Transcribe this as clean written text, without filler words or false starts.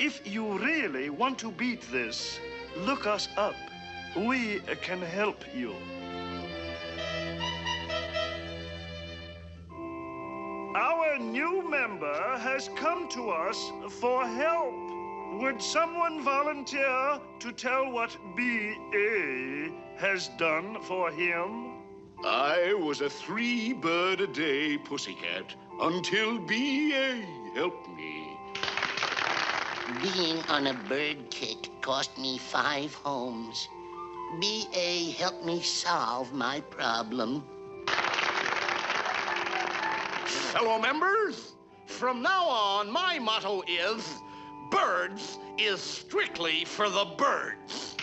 If you really want to beat this, look us up. We can help you. Our new member has come to us for help. Would someone volunteer to tell what B.A. has done for him? I was a 3-bird-a-day pussycat until B.A. helped me. Being on a bird kick cost me 5 homes. B.A. helped me solve my problem. Fellow members, from now on, my motto is, birds is strictly for the birds.